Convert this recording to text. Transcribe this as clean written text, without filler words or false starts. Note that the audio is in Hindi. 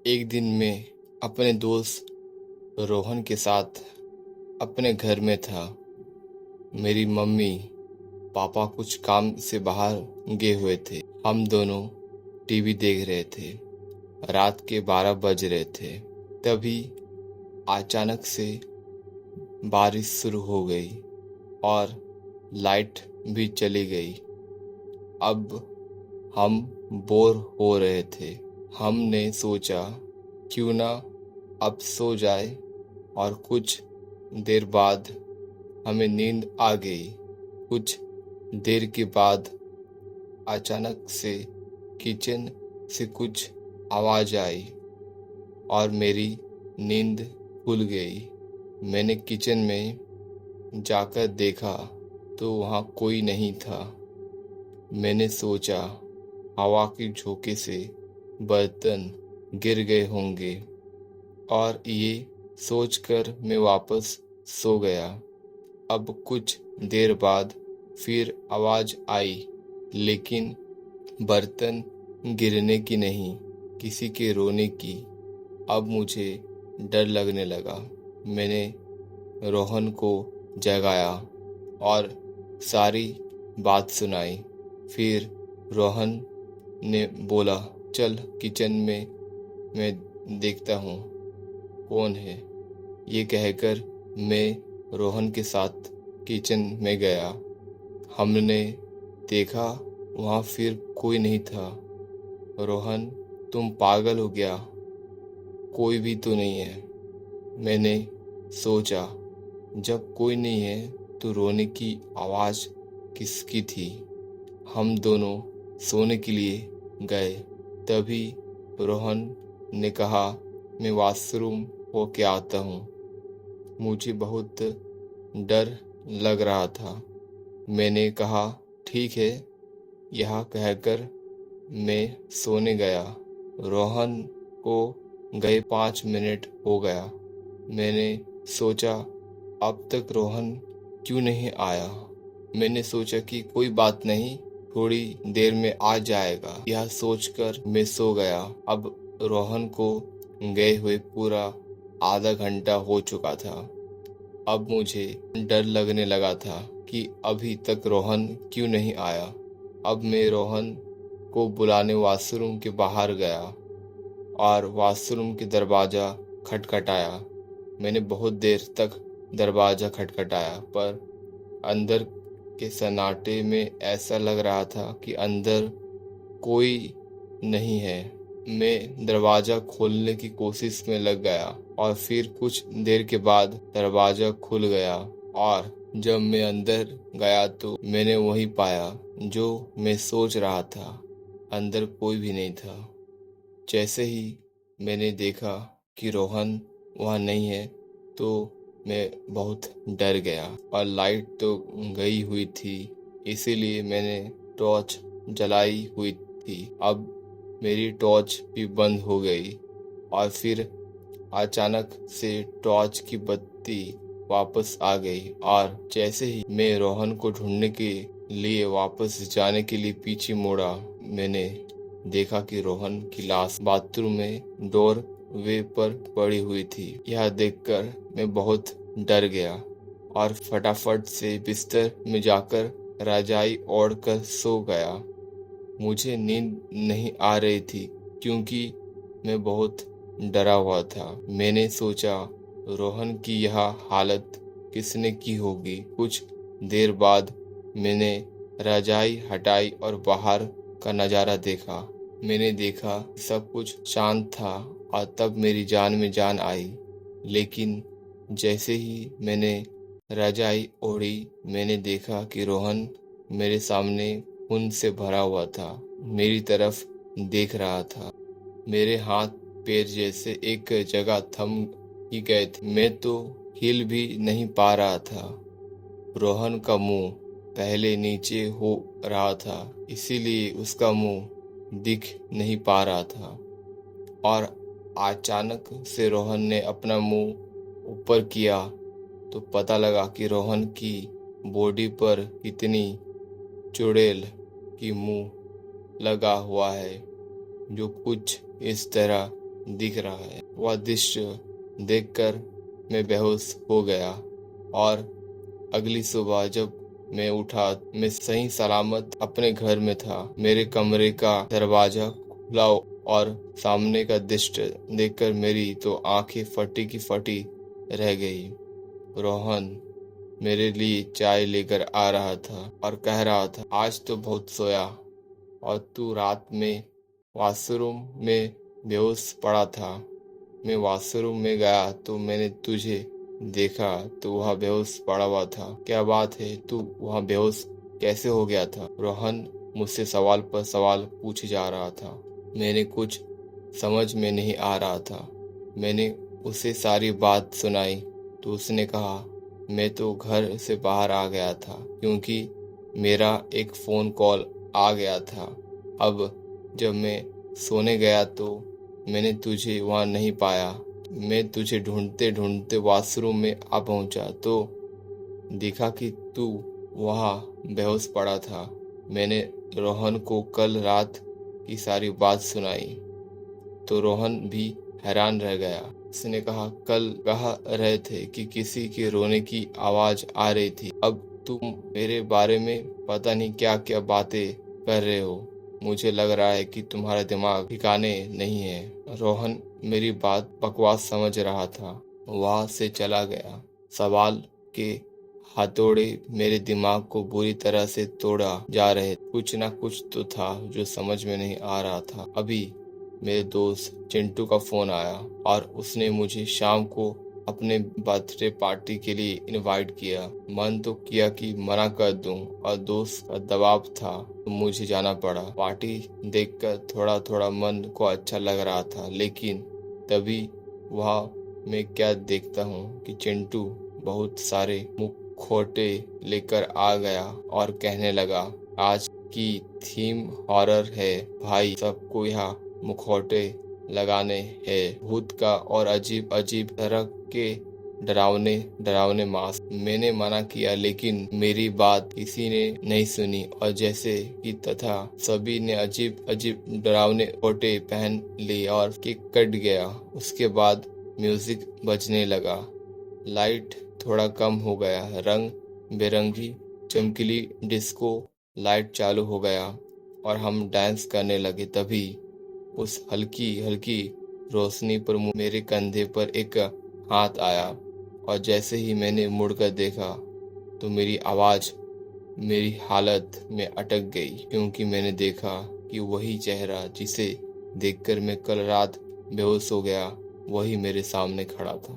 एक दिन मैं अपने दोस्त रोहन के साथ अपने घर में था। मेरी मम्मी पापा कुछ काम से बाहर गए हुए थे। हम दोनों टीवी देख रहे थे। रात के 12 बज रहे थे। तभी अचानक से बारिश शुरू हो गई और लाइट भी चली गई। अब हम बोर हो रहे थे। हमने सोचा क्यों ना अब सो जाए और कुछ देर बाद हमें नींद आ गई। कुछ देर के बाद अचानक से किचन से कुछ आवाज आई और मेरी नींद खुल गई। मैंने किचन में जाकर देखा तो वहाँ कोई नहीं था। मैंने सोचा हवा के झोंके से बर्तन गिर गए होंगे और ये सोचकर मैं वापस सो गया। अब कुछ देर बाद फिर आवाज आई, लेकिन बर्तन गिरने की नहीं, किसी के रोने की। अब मुझे डर लगने लगा। मैंने रोहन को जगाया और सारी बात सुनाई। फिर रोहन ने बोला, चल किचन में मैं देखता हूँ कौन है। ये कहकर मैं रोहन के साथ किचन में गया। हमने देखा वहाँ फिर कोई नहीं था। रोहन, तुम पागल हो गया? कोई भी तो नहीं है। मैंने सोचा जब कोई नहीं है तो रोने की आवाज़ किसकी थी। हम दोनों सोने के लिए गए। तभी रोहन ने कहा, मैं वॉशरूम होके आता हूँ। मुझे बहुत डर लग रहा था। मैंने कहा, ठीक है। यह कहकर मैं सोने गया। रोहन को गए 5 मिनट हो गया। मैंने सोचा अब तक रोहन क्यों नहीं आया। मैंने सोचा कि कोई बात नहीं, थोड़ी देर में आ जाएगा। यह सोचकर मैं सो गया। अब रोहन को गए हुए पूरा आधा घंटा हो चुका था। अब मुझे डर लगने लगा था कि अभी तक रोहन क्यों नहीं आया। अब मैं रोहन को बुलाने वॉशरूम के बाहर गया और वॉशरूम के दरवाज़ा खटखटाया। मैंने बहुत देर तक दरवाज़ा खटखटाया, पर अंदर के सन्नाटे में ऐसा लग रहा था कि अंदर कोई नहीं है। मैं दरवाज़ा खोलने की कोशिश में लग गया और फिर कुछ देर के बाद दरवाज़ा खुल गया और जब मैं अंदर गया तो मैंने वही पाया जो मैं सोच रहा था। अंदर कोई भी नहीं था। जैसे ही मैंने देखा कि रोहन वहाँ नहीं है तो मैं बहुत डर गया और लाइट तो गई हुई थी, इसीलिए मैंने टॉर्च जलाई हुई थी। अब मेरी टॉर्च भी बंद हो गई और फिर अचानक से टॉर्च की बत्ती वापस आ गई और जैसे ही मैं रोहन को ढूंढने के लिए वापस जाने के लिए पीछे मुड़ा, मैंने देखा कि रोहन की लाश बाथरूम में डोर वे पर पड़ी हुई थी। यह देखकर मैं बहुत डर गया और फटाफट से बिस्तर में जाकर रजाई ओढ़कर सो गया। मुझे नींद नहीं आ रही थी क्योंकि मैं बहुत डरा हुआ था। मैंने सोचा रोहन की यह हालत किसने की होगी। कुछ देर बाद मैंने रजाई हटाई और बाहर का नज़ारा देखा। मैंने देखा सब कुछ शांत था और तब मेरी जान में जान आई। लेकिन जैसे ही मैंने रजाई ओढ़ी, मैंने देखा कि रोहन मेरे सामने खून से भरा हुआ था, मेरी तरफ देख रहा था। मेरे हाथ पैर जैसे एक जगह थम ही गए थे। मैं तो हिल भी नहीं पा रहा था। रोहन का मुंह पहले नीचे हो रहा था, इसीलिए उसका मुंह दिख नहीं पा रहा था और अचानक से रोहन ने अपना मुंह ऊपर किया तो पता लगा कि रोहन की बॉडी पर कितनी चुड़ैल की मुंह लगा हुआ है, जो कुछ इस तरह दिख रहा है। वह दृश्य देखकर मैं बेहोश हो गया और अगली सुबह जब मैं उठा, मैं सही सलामत अपने घर में था। मेरे कमरे का दरवाजा खुला और सामने का दृश्य देखकर मेरी तो आंखें फटी की फटी रह गई। रोहन मेरे लिए चाय लेकर आ रहा था और कह रहा था, आज तो बहुत सोया और तू रात में वॉशरूम में बेहोश पड़ा था। मैं वॉशरूम में गया तो मैंने तुझे देखा तो वहाँ बेहोश पड़ा हुआ था। क्या बात है, तू वहाँ बेहोश कैसे हो गया था? रोहन मुझसे सवाल पर सवाल पूछे जा रहा था। मैंने कुछ समझ में नहीं आ रहा था। मैंने उसे सारी बात सुनाई तो उसने कहा, मैं तो घर से बाहर आ गया था क्योंकि मेरा एक फ़ोन कॉल आ गया था। अब जब मैं सोने गया तो मैंने तुझे वहाँ नहीं पाया। मैं तुझे ढूंढते ढूंढते वॉशरूम में आ पहुंचा तो देखा कि तू वहाँ बेहोश पड़ा था। मैंने रोहन को कल रात की सारी बात सुनाई तो रोहन भी हैरान रह गया। उसने कहा, कल कह रहे थे कि किसी के रोने की आवाज आ रही थी, अब तुम मेरे बारे में पता नहीं क्या क्या बातें कर रहे हो। मुझे लग रहा है कि तुम्हारा दिमाग ठिकाने नहीं है। रोहन मेरी बात बकवास समझ रहा था, वहां से चला गया। सवाल के हथौड़े मेरे दिमाग को बुरी तरह से तोड़ा जा रहे। कुछ ना कुछ तो था जो समझ में नहीं आ रहा था। अभी मेरे दोस्त चिंटू का फोन आया और उसने मुझे शाम को अपने बर्थडे पार्टी के लिए इनवाइट किया। मन तो किया कि मना कर दूं और दोस्त का दबाव था तो मुझे जाना पड़ा। पार्टी देखकर थोड़ा थोड़ा मन को अच्छा लग रहा था, लेकिन तभी वहाँ मैं क्या देखता हूँ कि चिंटू बहुत सारे मुखौटे लेकर आ गया और कहने लगा, आज की थीम हॉरर है भाई, सबको यहाँ मुखौटे लगाने हैं, भूत का और अजीब अजीब तरह के डरावने डरावने मास्क। मैंने मना किया लेकिन मेरी बात किसी ने नहीं सुनी और जैसे कि तथा सभी ने अजीब अजीब डरावने मुखौटे पहन लिए और केक कट गया। उसके बाद म्यूजिक बजने लगा, लाइट थोड़ा कम हो गया, रंग बेरंगी चमकीली डिस्को लाइट चालू हो गया और हम डांस करने लगे। तभी उस हल्की हल्की रोशनी पर मेरे कंधे पर एक हाथ आया और जैसे ही मैंने मुड़कर देखा तो मेरी आवाज मेरी हालत में अटक गई, क्योंकि मैंने देखा कि वही चेहरा जिसे देखकर मैं कल रात बेहोश हो गया, वही मेरे सामने खड़ा था।